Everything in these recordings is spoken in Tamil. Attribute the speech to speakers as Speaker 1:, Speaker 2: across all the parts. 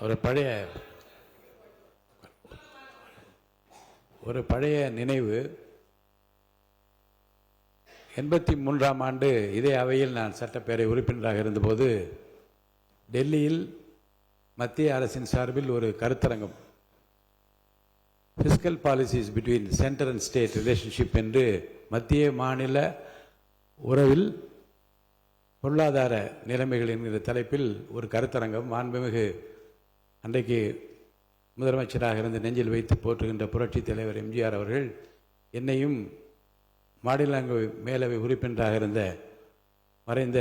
Speaker 1: ஒரு பழைய நினைவு. 83ஆம் ஆண்டு இதே அவையில் நான் சட்டப்பேரவை உறுப்பினராக இருந்தபோது டெல்லியில் மத்திய அரசின் சார்பில் ஒரு கருத்தரங்கம், fiscal policies between centre and state relationship என்று மத்திய மாநில உறவில் பொருளாதார நிலைமைகள் என்கிற தலைப்பில் ஒரு கருத்தரங்கம். மாண்புமிகு அன்றைக்கு முதலமைச்சராக இருந்து நெஞ்சில் வைத்து போற்றுகின்ற புரட்சித் தலைவர் எம்ஜிஆர் அவர்கள் என்னையும் மாநிலங்களவை மேலவை உறுப்பினராக இருந்த மறைந்த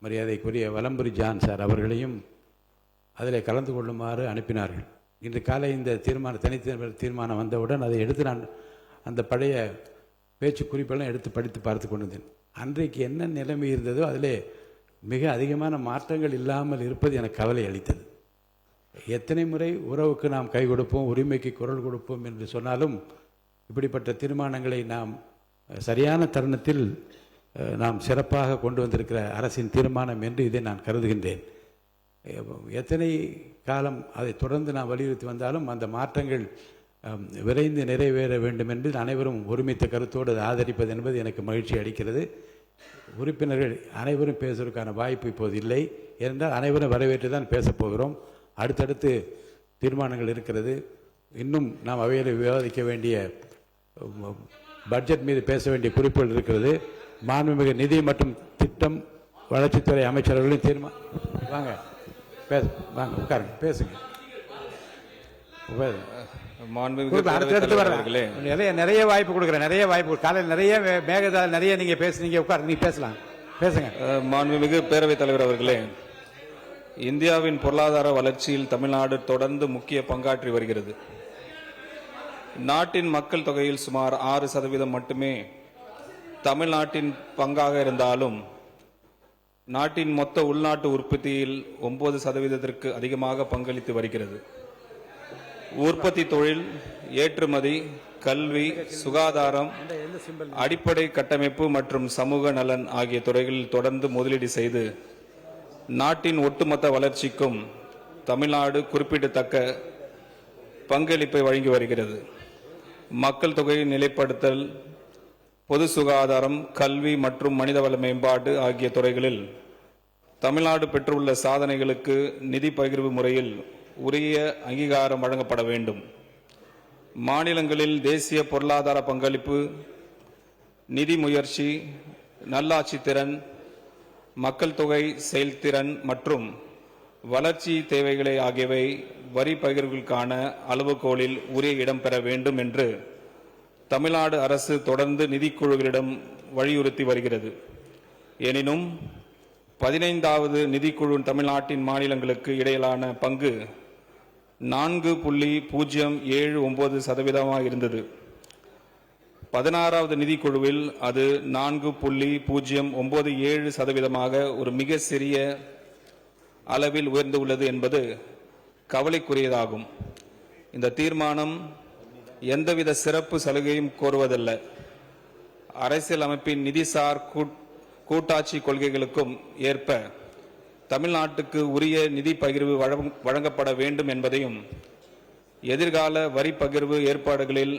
Speaker 1: மரியாதைக்குரிய வலம்புரி ஜான் சார் அவர்களையும் அதில் கலந்து கொள்ளுமாறு அனுப்பினார்கள். இன்று காலை இந்த தனித்தீர்மானம் தீர்மானம் வந்தவுடன் அதை எடுத்து நான் அந்த பழைய பேச்சு குறிப்பெல்லாம் எடுத்து படித்து பார்த்து கொண்டிருந்தேன். அன்றைக்கு என்ன நிலைமை இருந்ததோ அதிலே மிக அதிகமான மாற்றங்கள் இல்லாமல் இருப்பது எனக்கு கவலை அளித்தது. எத்தனை முறை உறவுக்கு நாம் கை கொடுப்போம், உரிமைக்கு குரல் கொடுப்போம் என்று சொன்னாலும் இப்படிப்பட்ட தீர்மானங்களை நாம் சரியான தருணத்தில் நாம் சிறப்பாக கொண்டு வந்திருக்கிற அரசின் தீர்மானம் என்று இதை நான் கருதுகின்றேன். எத்தனை காலம் அதை தொடர்ந்து நாம் வலியுறுத்தி வந்தாலும் அந்த மாற்றங்கள் விரைந்து நிறைவேற வேண்டும் என்று அனைவரும் ஒருமித்த கருத்தோடு அதை ஆதரிப்பது என்பது எனக்கு மகிழ்ச்சி அளிக்கிறது. உறுப்பினர்கள் அனைவரும் பேசுவதற்கான வாய்ப்பு இப்போது இல்லை. ஏனென்றால் அனைவரும் வரவேற்று தான் பேசப்போகிறோம். அடுத்தடுத்து தீர்மானங்கள் இருக்கிறது. இன்னும் நாம் அவையில் விவாதிக்க வேண்டிய பட்ஜெட் மீது பேச வேண்டிய குறிப்புகள் இருக்கிறது. மாண்புமிகு நிதி மற்றும் திட்டம் வளர்ச்சித்துறை அமைச்சர்களின் தீர்மானம் வாங்க வாங்க உட்காருங்க, பேசுங்க. நிறைய வாய்ப்பு கொடுக்குறேன், நிறைய வாய்ப்பு. காலையில் நிறைய மேகதால் நிறைய நீங்க பேசுனீங்க, உட்காரு, நீங்க பேசலாம், பேசுங்க.
Speaker 2: மாண்புமிகு பேரவைத் தலைவர் அவர்களே, இந்தியாவின் பொருளாதார வளர்ச்சியில் தமிழ்நாடு தொடர்ந்து முக்கிய பங்காற்றி வருகிறது. நாட்டின் மக்கள் தொகையில் சுமார் 6% மட்டுமே தமிழ்நாட்டின் பங்காக இருந்தாலும் நாட்டின் மொத்த உள்நாட்டு உற்பத்தியில் 9% அதிகமாக பங்களித்து வருகிறது. உற்பத்தி தொழில், ஏற்றுமதி, கல்வி, சுகாதாரம், அடிப்படை கட்டமைப்பு மற்றும் சமூக நலன் ஆகிய துறைகளில் தொடர்ந்து முதலீடு செய்து நாட்டின் ஒட்டுமொத்த வளர்ச்சிக்கும் தமிழ்நாடு குறிப்பிடத்தக்க பங்களிப்பை வழங்கி வருகிறது. மக்கள் தொகையை நிலைப்படுத்தல், பொது சுகாதாரம், கல்வி மற்றும் மனிதவள மேம்பாடு ஆகிய துறைகளில் தமிழ்நாடு பெற்றுள்ள சாதனைகளுக்கு நிதி பகிர்வு முறையில் உரிய அங்கீகாரம் வழங்கப்பட வேண்டும். மாநிலங்களில் தேசிய பொருளாதார பங்களிப்பு, நிதி முயற்சி, நல்லாட்சி திறன், மக்கள் தொகை செயல்திறன் மற்றும் வளர்ச்சி தேவைகளை ஆகியவை வரி பகிர்வுகளுக்கான அளவுகோலில் உரிய இடம் பெற வேண்டும் என்று தமிழ்நாடு அரசு தொடர்ந்து நிதிக்குழுவிடம் வலியுறுத்தி வருகிறது. எனினும் 15வது நிதிக்குழு தமிழ்நாட்டின் மாநிலங்களுக்கு இடையிலான பங்கு 4.079% இருந்தது. 16வது நிதிக்குழுவில் அது 4.097% ஒரு மிக சிறிய அளவில் உயர்ந்துள்ளது என்பது கவலைக்குரியதாகும். இந்த தீர்மானம் எந்தவித சிறப்பு சலுகையும் கோருவதல்ல. அரசியல் அமைப்பின் நிதிசார் கூட்டாட்சி கொள்கைகளுக்கும் ஏற்ப தமிழ்நாட்டுக்கு உரிய நிதி பகிர்வு வழங்கப்பட வேண்டும் என்பதையும், எதிர்கால வரி பகிர்வு ஏற்பாடுகளில்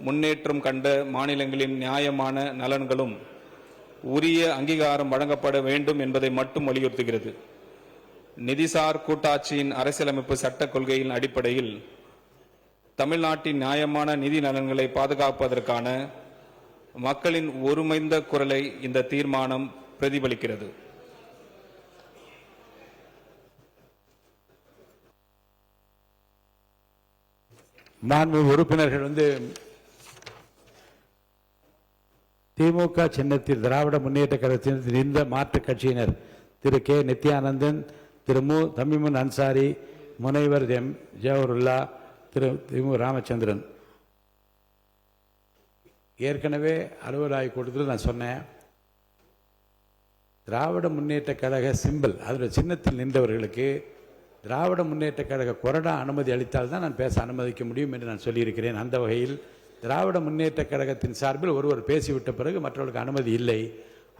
Speaker 2: முன்னேற்றம் கண்ட மாநிலங்களின் நியாயமான நலன்களும் உரிய அங்கீகாரம் வழங்கப்பட வேண்டும் என்பதை மட்டும் வலியுறுத்துகிறது. நிதிசார் கூட்டாட்சியின் அரசியலமைப்பு சட்ட கொள்கையின் அடிப்படையில் தமிழ்நாட்டின் நியாயமான நிதி நலன்களை பாதுகாப்பதற்கான மக்களின் ஒருமைந்த குரலை இந்த தீர்மானம் பிரதிபலிக்கிறது.
Speaker 1: மாண்புமிகு உறுப்பினர்கள் திமுக சின்னத்தில் திராவிட முன்னேற்ற கழகத்தில் இந்த மாற்றுக் கட்சியினர் திரு கே நித்யானந்தன், திரு மு தமிமுன் அன்சாரி, முனைவர் எம் ஜவஹருல்லா, திரு மு ராமச்சந்திரன். ஏற்கனவே அலுவலக கூட்டத்தில் நான் சொன்னேன், திராவிட முன்னேற்ற கழக சிம்பிள் அதோட சின்னத்தில் நின்றவர்களுக்கு திராவிட முன்னேற்ற கழக கொறடா அனுமதி அளித்தால் தான் நான் பேச அனுமதிக்க முடியும் என்று நான் சொல்லியிருக்கிறேன். அந்த வகையில் திராவிட முன்னேற்ற கழகத்தின் சார்பில் ஒருவர் பேசிவிட்ட பிறகு மற்றவர்களுக்கு அனுமதி இல்லை.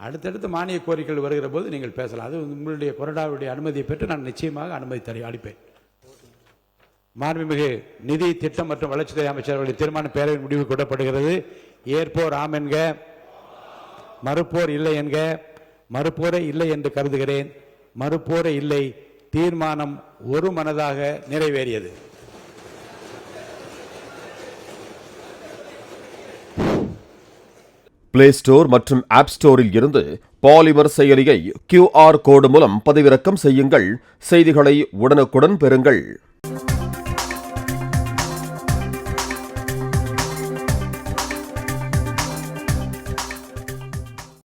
Speaker 1: அடுத்தடுத்து மானிய கோரிக்கைகள் வருகிற போது நீங்கள் பேசலாம். அது உங்களுடைய கொறடாவுடைய அனுமதியை பெற்று நான் நிச்சயமாக அனுமதி அளிப்பேன். மாண்புமிகு நிதி திட்டம் மற்றும் வளர்ச்சித்துறை அமைச்சர் அவர்களின் தீர்மான பேரவை முடிவு கூட்டப்படுகிறது. ஏற்போர் ஆம் என்க, மறுப்போர் இல்லை என்க. மறுப்போரை இல்லை என்று கருதுகிறேன். மறுப்போரை இல்லை. தீர்மானம் ஒருமனதாக நிறைவேறியது.
Speaker 3: பிளே ஸ்டோர் மற்றும் ஆப் ஸ்டோரில் இருந்து பாலிமர் செயலியை QR கோடு மூலம் பதிவிறக்கம் செய்யுங்கள். செய்திகளை உடனுக்குடன் பெறுங்கள்.